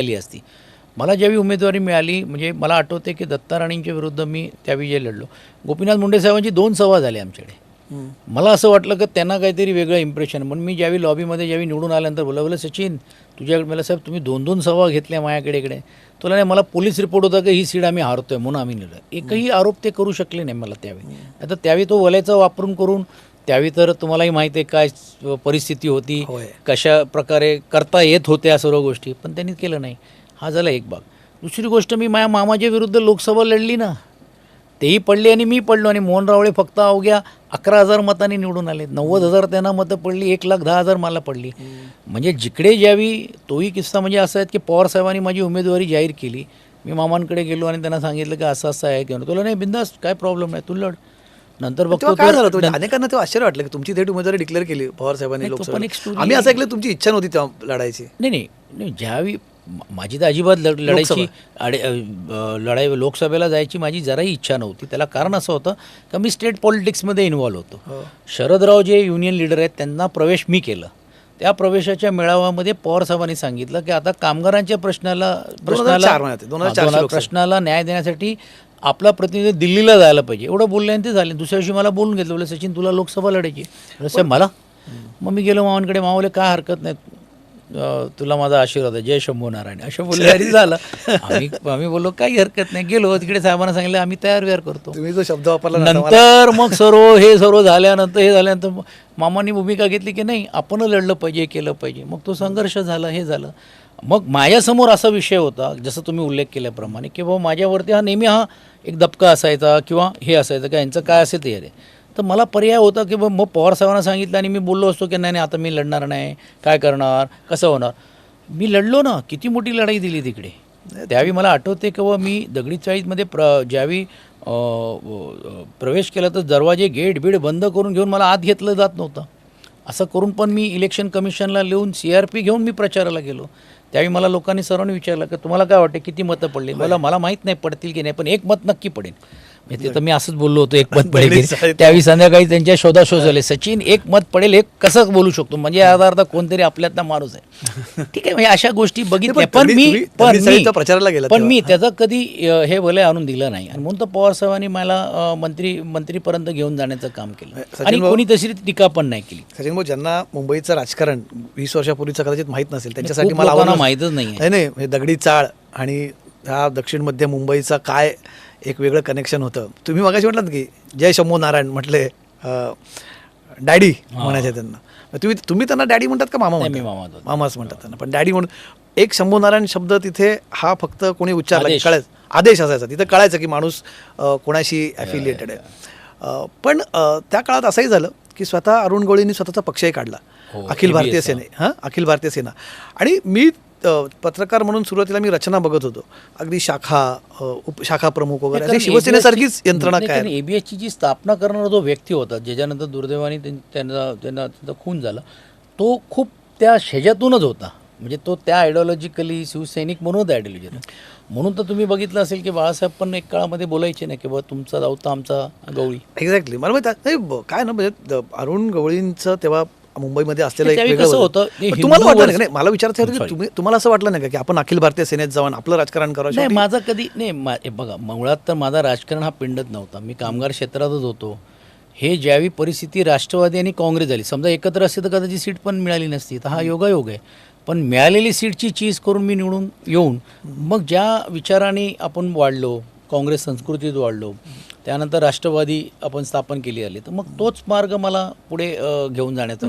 केली असती. मला ज्यावेळी उमेदवारी मिळाली म्हणजे मला आठवते की दत्ता राणेंच्या विरुद्ध मी त्यावेळी जे लढलो, गोपीनाथ मुंडे साहेबांची 2 सभा झाल्या आमच्याकडे. मला असं वाटलं की त्यांना काहीतरी वेगळं इम्प्रेशन, म्हणून मी ज्यावेळी लॉबीमध्ये ज्यावेळी निवडून आल्यानंतर बोला सचिन तुझ्याकडे, मला साहेब तुम्ही 2-2 सभा घेतल्या माझ्याकडे इकडे. तुला नाही, मला पोलीस रिपोर्ट होता की ही सीट आम्ही हारतोय म्हणून आम्ही निवडलं. एकही आरोप ते करू शकले नाही मला त्यावेळी. आता त्यावेळी तो वलयाचा वापरून करून, त्यावेळी तर तुम्हालाही माहिती आहे काय परिस्थिती होती, कशा प्रकारे करता येत होत्या सर्व गोष्टी, पण त्यांनी केलं नाही. हा झाला एक भाग. दुसरी गोष्ट, मी माझ्या मामाच्या विरुद्ध लोकसभा लढली ना, तेही पडले आणि मी पडलो, आणि मोहन रावळे फक्त अवघ्या 11,000 मतांनी निवडून आले. 90,000 त्यांना मतं पडली, 1,10,000 मला पडली. म्हणजे जिकडे ज्यावेळी तोही किस्सा म्हणजे असं आहे की पवारसाहेबांनी माझी उमेदवारी जाहीर केली, मी मामांकडे गेलो आणि त्यांना सांगितलं की असं असं आहे किंवा तुला नाही बिंदास काय प्रॉब्लेम नाही तू लढ. नंतर बघतो काय झालं होतं, अनेकांना तेव्हा आश्चर्य वाटलं की तुमची थेट उमेदवारी डिक्लेअर केली पवार साहेबांनी लोकसभा. आम्ही असं ऐकलं तुमची इच्छा नव्हती तेव्हा लढायची. नाही ज्यावेळी माझी तर अजिबात लढायची लढाई लोकसभेला जायची माझी जराही इच्छा नव्हती. त्याला कारण असं होतं की मी स्टेट पॉलिटिक्समध्ये इन्व्हॉल्व होतो. शरदराव जे युनियन लीडर आहेत त्यांना प्रवेश मी केलं. त्या प्रवेशाच्या मेळाव्यामध्ये पवार साहेबांनी सांगितलं की आता कामगारांच्या प्रश्नाला न्याय देण्यासाठी आपला प्रतिनिधी दिल्लीला जायला पाहिजे, एवढं बोलल्याने ते झाले. दुसऱ्या दिवशी मला बोलून घेतलं, बोलले सचिन तुला लोकसभा लढायची. साहेब मला, मग मी गेलो मामांकडे. मामाले काय हरकत नाही, तुला माझा आशीर्वाद आहे, जय शंभू नारायण, असं बोलल्याने झालं. आम्ही बोललो काही हरकत नाही. गेलो तिकडे, साहेबांना सांगितलं आम्ही तयार करतो. तुम्ही जो शब्द वापरला नंतर मग सर्व झाल्यानंतर मामांनी भूमिका घेतली की नाही आपण लढलं पाहिजे, केलं पाहिजे. मग तो संघर्ष झाला, हे झालं. मग माझ्यासमोर असा विषय होता जसं तुम्ही उल्लेख केल्याप्रमाणे की बाबा माझ्यावरती नेहमी एक दबका असायचा किंवा हे असायचं का यांचं काय असेल ते. तर मला पर्याय होता की मग पवार साहेबांना सांगितलं आणि मी बोललो असतो की नाही आता मी लढणार नाही, काय करणार, कसं होणार. मी लढलो ना, किती मोठी लढाई दिली तिकडे. त्यावेळी मला आठवते की मी दगडी चाळीमध्ये ज्यावेळी प्रवेश केला तर दरवाजे गेट बंद करून घेऊन मला आत घेतलं जात नव्हतं. असं करून पण मी इलेक्शन कमिशनला लिहून CRP घेऊन मी प्रचाराला गेलो. त्यावेळी मला लोकांनी सर्वांनी विचारलं की तुम्हाला काय वाटते किती मतं पडली. मला माहीत नाही पडतील की नाही, पण एक मत नक्की पडेल. ते तर मी असंच बोललो होतो, एक मत पडेल. त्यावेळी संध्याकाळी त्यांच्या शोधाशोध झाले, सचिन एक मत पडेल हे कसं बोलू शकतो, म्हणजे अर्धा कोणतरी आपल्यातला माणूस आहे. ठीक आहे, म्हणजे अशा गोष्टी बघितल्या. पण मी त्याचा कधी हे वलय आणून दिलं नाही. आणि म्हणून तर पवार साहेबांनी मला मंत्रीपर्यंत घेऊन जाण्याचं काम केलं आणि कोणी तशी टीका पण नाही केली. सचिन भाऊ, ज्यांना मुंबईचं राजकारण 20 वर्षापूर्वीचं कदाचित माहीत नसेल त्यांच्यासाठी मला माहीतच नाही. दगडी चाळ आणि ह्या दक्षिण मध्य मुंबईचा काय एक वेगळं कनेक्शन होतं. तुम्ही मगाशी म्हटलात की जय शंभू नारायण म्हटले, डॅडी म्हणायचे त्यांना. तुम्ही त्यांना डॅडी म्हणतात का मामा? मामाच म्हणतात त्यांना, पण डॅडी म्हणून एक शंभू नारायण शब्द तिथे हा फक्त कोणी उच्चारला कळायचं, आदेश असायचा. तिथं कळायचं की माणूस कोणाशी ॲफिलिएटेड आहे. पण त्या काळात असंही झालं की स्वतः अरुण गवळींनी स्वतःचा पक्षही काढला, अखिल भारतीय अखिल भारतीय सेना. आणि मी पत्रकार म्हणून सुरुवातीला मी रचना बघत होतो, अगदी शाखा प्रमुख वगैरे शिवसेनेसारखीच यंत्रणा. काय ABSची जी स्थापना करणारा जो व्यक्ती होता, ज्याच्यानंतर दुर्दैवाने त्यांना खून झाला, तो खूप त्या ह्याच्यातूनच होता. म्हणजे तो त्या आयडिओलॉजिकली शिवसैनिक म्हणून आयडिओलॉजी. म्हणून तर तुम्ही बघितलं असेल की बाळासाहेब पण एक काळामध्ये बोलायचे नाही की बाबा तुमचा जाऊता आमचा गवळी. एक्झॅक्टली. मला माहिती काय ना, म्हणजे अरुण गवळींचं तेव्हा मुंबईमध्ये असलेलं एक होतं. तुम्हाला वाटलं नाही, मला विचारायचं होतं की तुम्हाला असं वाटलं नाही का की आपण अखिल भारतीय सेनेत जाऊन आपलं राजकारण करावं? नाही, माझा कधी नाही. बघा, मुळात तर माझा राजकारण हा पिंडत नव्हता. मी कामगार क्षेत्रातच होतो. हे ज्यावेळी परिस्थिती राष्ट्रवादी आणि काँग्रेस झाली, समजा एकत्र असते तर कदाचित सीट पण मिळाली नसती. तर हा योगायोग आहे. पण मिळालेली सीटची चीज करून मी निवडून येऊन मग ज्या विचाराने आपण वाढलो, काँग्रेस संस्कृतीत वाढलो, त्यानंतर राष्ट्रवादी आपण स्थापन केली आली, तर मग तोच मार्ग मला पुढे घेऊन जाण्याचा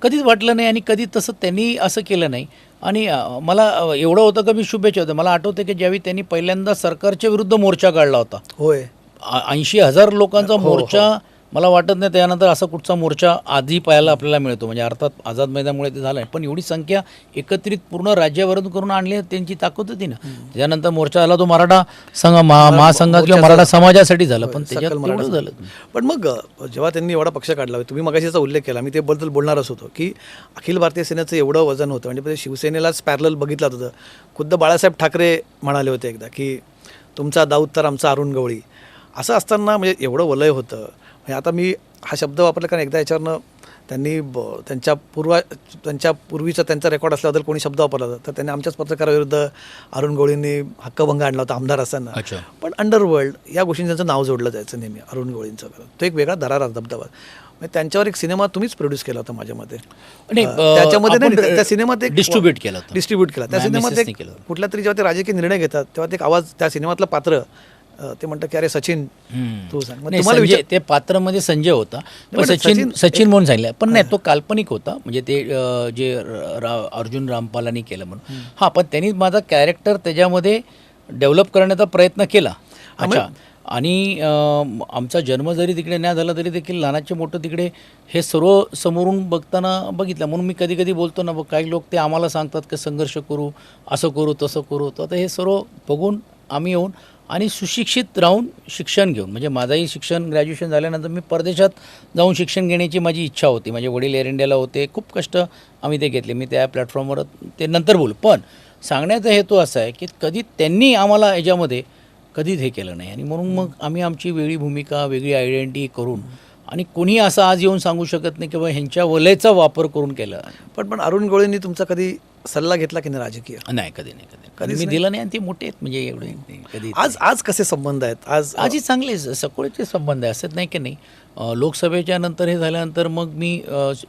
कधीच वाटलं नाही. आणि कधी तसं त्यांनी असं केलं नाही. आणि मला एवढं होतं की मी शुभेच्छा होतं. मला आठवतं की ज्यावेळी त्यांनी पहिल्यांदा सरकारच्या विरुद्ध मोर्चा काढला होता, होय, 80,000 लोकांचा मोर्चा. मला वाटत नाही त्यानंतर असा कुठचा मोर्चा आधी पाहायला आपल्याला मिळतो. म्हणजे अर्थात आझाद मैदानामुळे ते झालं आहे, पण एवढी संख्या एकत्रित पूर्ण राज्यावरून करून आणली, त्यांची ताकद होती ना. त्यानंतर मोर्चा आला तो मराठा महासंघात किंवा मराठा समाजासाठी झाला, पण त्याच्यात तेवढं झालं. पण मग जेव्हा त्यांनी एवढा पक्ष काढला, तुम्ही मगाशीचा उल्लेख केला, मी त्याबद्दल बोलणारच होतो की अखिल भारतीय सेनेचं एवढं वजन होतं. म्हणजे शिवसेनेलाच पॅरलल बघितलं होतं. खुद्द बाळासाहेब ठाकरे म्हणाले होते एकदा की तुमचा दाऊद तर आमचा अरुण गवळी. असं असताना म्हणजे एवढं वलय होतं. आता मी हा शब्द वापरला कारण एकदा याच्यावरनं त्यांनी त्यांच्या पूर्वीचा त्यांचा रेकॉर्ड असल्याबद्दल कोणी शब्द वापरला होता तर त्यांनी आमच्याच पत्रकाराविरुद्ध अरुण गवळींनी हक्कभंग आणला होता आमदार असताना. अच्छा. पण अंडरवर्ल्ड या गोष्टींनी त्यांचं नाव जोडलं जायचं नेहमी अरुण गवळींचं. तो एक वेगळा दरारा धबधबा. म्हणजे त्यांच्यावर एक सिनेमा तुम्हीच प्रोड्यूस केला होता माझ्या मते. त्याच्यामध्ये नाही, त्या सिनेमात एक डिस्ट्रीब्यूट केला होता. डिस्ट्रीब्यूट केला त्या सिनेमात एक कुठला तरी जेव्हा ते राजकीय निर्णय घेतात तेव्हा ते एक आवाज त्या सिनेमातलं पात्र ते म्हणतात की अरे सचिन तू सांग. मग तुम्हाला संजय, ते पात्रामध्ये संजय होता पण सचिन म्हणून सांगितलं पण नाही, तो काल्पनिक होता. म्हणजे ते जे अर्जुन रामपालांनी केलं म्हणून. हां, पण त्यांनी माझा कॅरेक्टर त्याच्यामध्ये डेव्हलप करण्याचा प्रयत्न केला. अच्छा. आणि आमचा जन्म जरी तिकडे नाही झाला तरी देखील लहानाचे मोठं तिकडे हे सर्व समोरून बघताना बघितलं. म्हणून मी कधी कधी बोलतो ना, काही लोक ते आम्हाला सांगतात की संघर्ष करू, असं करू, तसं करू. तर आता हे सर्व बघून आम्ही येऊन आणि सुशिक्षित राहून शिक्षण घेऊन, म्हणजे माझंही शिक्षण ग्रॅज्युएशन झाल्यानंतर मी परदेशात जाऊन शिक्षण घेण्याची माझी इच्छा होती. माझे वडील एअर इंडियाला होते, खूप कष्ट आम्ही ते घेतले. मी त्या प्लॅटफॉर्मवर ते नंतर बोलू. पण सांगण्याचा हेतू असा आहे की कधी त्यांनी आम्हाला याच्यामध्ये कधीच हे केलं नाही. आणि म्हणून मग आम्ही आमची वेगळी भूमिका, वेगळी आयडेंटिटी करून, आणि कोणी असं आज येऊन सांगू शकत नाही की बाबा ह्यांच्या वलयचा वापर करून केलं. पण अरुण गवळींनी तुमचा कधी सल्ला घेतला की नाही राजकीय? नाही, कधी नाही, कधी मी दिला नाही. आणि ते मोठे आहेत, म्हणजे एवढे कधी. आज कसे संबंध आहेत? आजही चांगले सकोळीचे संबंध आहे, असत नाही की नाही. लोकसभेच्या नंतर हे झाल्यानंतर मग मी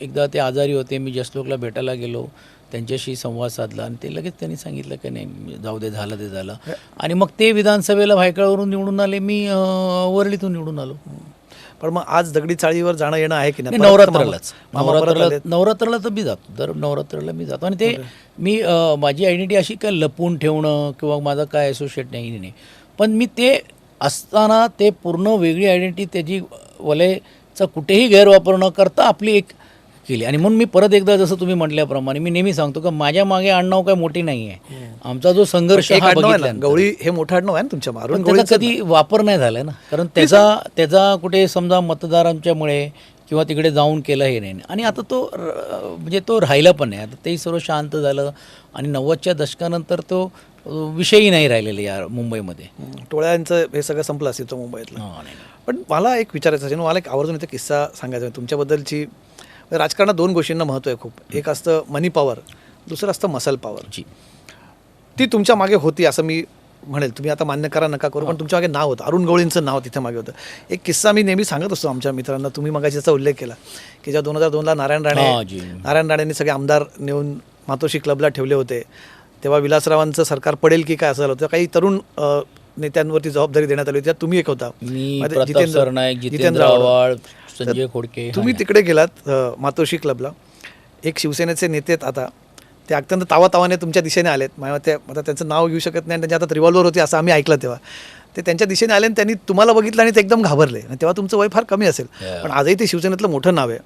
एकदा ते आजारी होते, मी जसलोकला भेटायला गेलो, त्यांच्याशी संवाद साधला आणि ते लगेच त्यांनी सांगितलं की नाही जाऊ दे, झालं ते झालं. आणि मग ते विधानसभेला भायखळावरून निवडून आले, मी वरळीतून निवडून आलो. पण मग आज दगडी चाळीवर जाणं येणं आहे की नाही? नवरात्राला तर मी जातो, दर नवरात्राला मी जातो. आणि ते मी माझी आयडेंटिटी अशी काय लपवून ठेवणं किंवा माझा काय असोसिएट नाही. पण मी ते असताना ते पूर्ण वेगळी आयडेंटिटी, त्याची वलयचा कुठेही गैरवापर न करता आपली एक केली. आणि म्हणून मी परत एकदा जसं तुम्ही म्हटल्याप्रमाणे मी नेहमी सांगतो की माझ्या मागे आडनाव काय मोठी नाही आहे. आमचा जो संघर्ष गवळी हे मोठं आडनाव आहे ना तुमच्या मारून, त्याचा कधी वापर नाही झाला ना, कारण त्याचा कुठे समजा मतदारांच्यामुळे किंवा तिकडे जाऊन केलं हे नाही. आणि आता तो म्हणजे तो राहिला पण नाही. आता तेही सर्व शांत झालं आणि 90च्या दशकानंतर तो विषयही नाही राहिलेले या मुंबईमध्ये. टोळ्यांचं हे सगळं संपलं असेल तो मुंबईतलं. पण मला एक विचारायचं आहे, मला एक आवर्जून इथे किस्सा सांगायचा आहे तुमच्याबद्दलची. राजकारणात दोन गोष्टींना महत्त्व आहे खूप. एक असतं मनी पॉवर, दुसरं असतं मसल पॉवर. ती तुमच्या मागे होती असं मी म्हणेल. तुम्ही आता मान्य करा नका करू, पण तुमच्या मागे नाव होतं, अरुण गवळींचं नाव तिथे मागे होतं. एक किस्सा मी नेहमी सांगत असतो आमच्या मित्रांना, तुम्ही मगाशी त्याचा उल्लेख केला की जेव्हा 2002ला नारायण राणेंनी सगळे आमदार नेऊन मातोश्री क्लबला ठेवले होते, तेव्हा विलासरावांचं सरकार पडेल की काय असं झालं होतं. काही तरुण नेत्यांवरती जबाबदारी देण्यात आली होती, त्यात तुम्ही एक होता, जितेंद्र आव्हाड, संजय खोडके. तुम्ही तिकडे गेलात मातोश्री क्लबला. एक शिवसेनेचे नेते आता ते अत्यंत तावातावाने तुमच्या दिशेने आलेत. आता त्यांचं नाव घेऊ शकत नाही, त्यांच्या हातात रिव्हॉल्वर होती असं आम्ही ऐकलं. तेव्हा ते त्यांच्या दिशेने आले आणि त्यांनी तुम्हाला बघितलं आणि ते एकदम घाबरले. आणि तेव्हा तुमचं वय फार कमी असेल, पण आजही ते शिवसेनेतलं मोठं नाव आहे.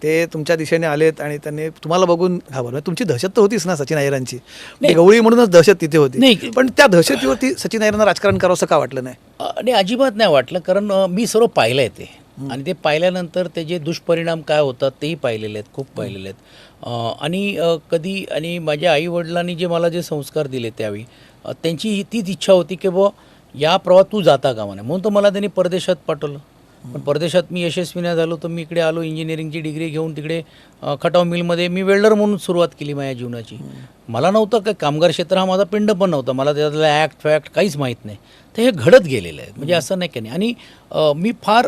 ते तुमच्या दिशेने आलेत आणि त्यांनी तुम्हाला बघून घाबरलं. तुमची दहशत तर होतीच ना सचिन अय्यरांची, गवळी म्हणूनच दहशत तिथे होती. पण त्या दहशतीवरती सचिन अय्यरांना राजकारण करावं असं का वाटलं नाही? आणि अजिबात नाही वाटलं, कारण मी सर्व पाहिलं आहे ते. आणि ते पाहिल्यानंतर त्याचे दुष्परिणाम काय होतात तेही पाहिलेले आहेत, खूप पाहिलेले आहेत. आणि माझ्या आईवडिलांनी जे मला जे संस्कार दिले त्यावेळी त्यांची तीच इच्छा होती की बुवा या प्रवाहात तू जाता कामा नये, म्हणून तर मला त्यांनी परदेशात पाठवलं. पण परदेशात मी यशस्वी नाही झालो, तर मी इकडे आलो, इंजिनिअरिंगची डिग्री घेऊन तिकडे खटाव मिलमध्ये मी वेल्डर म्हणून सुरुवात केली माझ्या जीवनाची. मला नव्हतं काय कामगार क्षेत्र हा माझा पिंड पण नव्हता, मला त्यातलं ॲक्ट फॅक्ट काहीच माहीत नाही. तर हे घडत गेलेलं आहे, म्हणजे असं नाही की नाही. आणि मी फार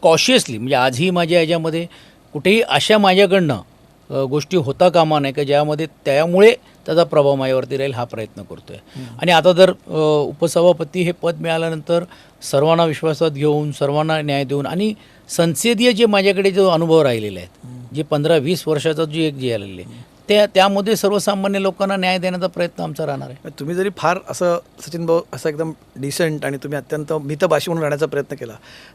कॉशियसली, म्हणजे आजही माझ्या याच्यामध्ये कुठेही अशा माझ्याकडनं गोष्टी होता कामा नाही का ज्यामध्ये त्यामुळे त्याचा प्रभाव माझ्यावरती राहील, हा प्रयत्न करतो आहे. आणि आता जर उपसभापती हे पद मिळाल्यानंतर सर्वांना विश्वासात घेऊन, सर्वांना न्याय देऊन, आणि संसदीय जे माझ्याकडे जो अनुभव राहिलेले आहेत, जे 15-20 वर्षाचा जे आलेले त्यामध्ये सर्वसामान्य लोकांना न्याय देण्याचा प्रयत्न आमचा राहणार आहे. तुम्ही जरी फार असं सचिन भाऊ असं एकदम डिसेंट आणि तुम्ही अत्यंत मितभाषी म्हणून राहण्याचा प्रयत्न केला,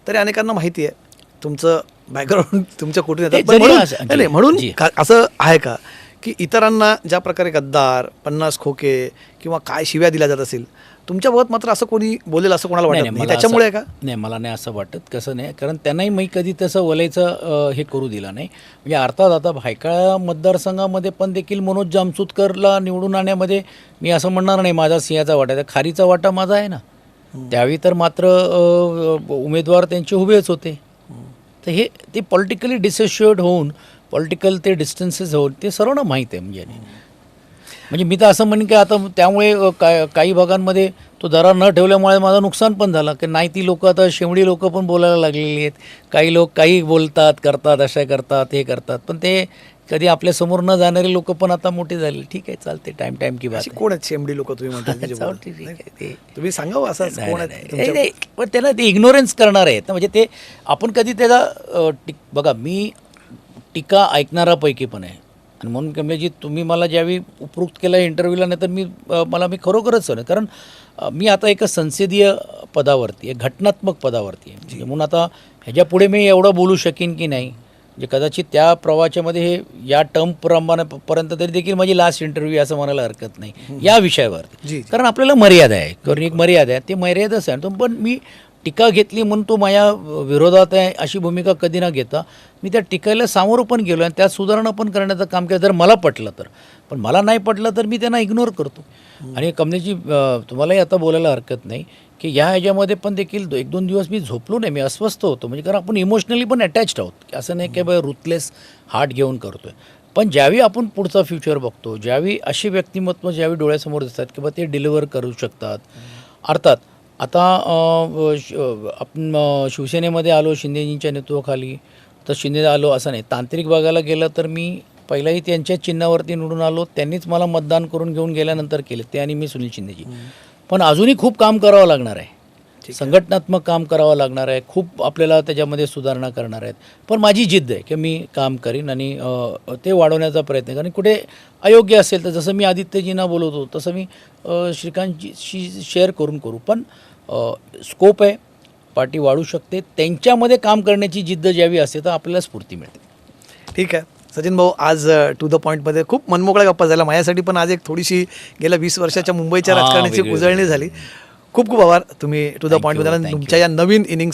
तरी अनेकांना माहिती आहे तुमचं बॅकग्राऊंड, तुमच्या कुठून येतात. नाही म्हणून असं आहे का की इतरांना ज्या प्रकारे गद्दार, 50 खोके किंवा काय शिव्या दिल्या जात असेल, तुमच्याबाबत मात्र असं कोणी बोलेल असं कोणाला वाटत नाही? त्याच्यामुळे आहे का? नाही, मला नाही असं वाटत. कसं नाही, कारण त्यांनाही मी कधी तसं वलयचं हे करू दिला नाही. म्हणजे अर्थात आता भायखळा मतदारसंघामध्ये पण देखील मनोज जामसुतकरला निवडून आणण्यामध्ये मी असं म्हणणार नाही माझा सिंहाचा वाटा आहे, खारीचा वाटा माझा आहे ना. त्यावेळी तर मात्र उमेदवार त्यांचे उभेच होते. तर ते पॉलिटिकली डिसोशिएट होऊन पॉलिटिकल ते डिस्टन्सेस होत ते सर्वांना माहीत आहे म्हणजे मी तर असं म्हणेन की आता त्यामुळे काही भागांमध्ये तो दरार न ठेवल्यामुळे माझं नुकसान पण झालं की नाही ती लोकं आता शेवडी लोकं पण बोलायला लागलेली आहेत. काही लोक काही बोलतात करतात अशा करतात हे करतात पण ते कधी आपल्या समोर न जाणारे लोक पण आता मोठे झाले. ठीक आहे चालते टाइम की बात अशी कोण आहेत शेमडी लोक तुम्ही म्हणता की जे आहे. बोलतात? ठीक आहे ते तुम्ही सांगावं असं कोण आहेत नाही, तुमच्या- नाही, पण त्याला ते इग्नोरन्स करणार आहेत ना म्हणजे ते आपण कधी त्याला बघा मी टीका ऐकणारापैकी पण आहे आणि म्हणून कमलेजी तुम्ही मला ज्यावेळी उपयुक्त केला इंटरव्ह्यूला नाही तर मी खरोखरच सर कारण मी आता एका संसदीय पदावरती आहे घटनात्मक पदावरती आहे म्हणजे म्हणून आता ह्याच्या पुढे मी एवढं बोलू शकेन की नाही म्हणजे कदाचित त्या प्रवाहाच्यामध्ये हे या टर्मप्रमाणेपर्यंत तरी देखील माझी लास्ट इंटरव्ह्यू असं म्हणायला हरकत नाही या विषयावरती कारण आपल्याला मर्यादा आहे कारण एक मर्यादा आहे ते मर्यादाच आहे पण मी टीका घेतली म्हणून तो माझ्या विरोधात आहे अशी भूमिका कधी न घेता मी त्या टीकेला सामोरं पण गेलो आणि त्यात सुधारणा पण करण्याचं काम केलं जर मला पटलं तर पण मला नाही पटलं तर मी त्यांना इग्नोर करतो आणि कमलेशजी तुम्हालाही आता बोलायला हरकत नाही की ह्या ह्याच्यामध्ये पण देखील 1-2 दिवस मी झोपलो नाही मी अस्वस्थ होतो म्हणजे कारण आपण इमोशनली पण अटॅच्ड आहोत असं नाही की बाय रुथलेस हार्ट घेऊन करतो आहे पण ज्यावेळी आपण पुढचा फ्युचर बघतो ज्यावेळी असे व्यक्तिमत्व ज्यावेळी डोळ्यासमोर दिसतात की बा ते डिलिव्हर करू शकतात अर्थात आता आपण शिवसेनेमध्ये आलो शिंदेजींच्या नेतृत्वाखाली तर शिंदे आलो असं नाही तांत्रिक भागाला गेलं तर मी पहिलाही त्यांच्या चिन्हावरती निवडून आलो त्यांनीच मला मतदान करून घेऊन गेल्यानंतर केले ते आणि मी सुनील शिंदेजी पण अजूनही खूप काम करावं लागणार आहे संघटनात्मक काम करावं लागणार आहे खूप आपल्याला त्याच्यामध्ये सुधारणा करणार आहेत पण माझी जिद्द आहे की मी काम करीन आणि ते वाढवण्याचा प्रयत्न करेन कुठे अयोग्य असेल तर जसं मी आदित्यजींना बोलवतो तसं मी श्रीकांतजी शेअर करू पण स्कोप आहे पार्टी वाढू शकते त्यांच्यामध्ये काम करण्याची जिद्द ज्यावी असते तर आपल्याला स्फूर्ती मिळते. ठीक आहे सचिन भाऊ आज टू द पॉईंटमध्ये खूप मनमोकळ्या गप्पा झाल्या माझ्यासाठी पण आज एक थोडीशी गेल्या 20 वर्षाच्या मुंबईच्या राजकारणाची उजळणी झाली. खूप खूप आभार तुम्ही टू द पॉईंटमध्ये तुमच्या या नवीन इनिंग्स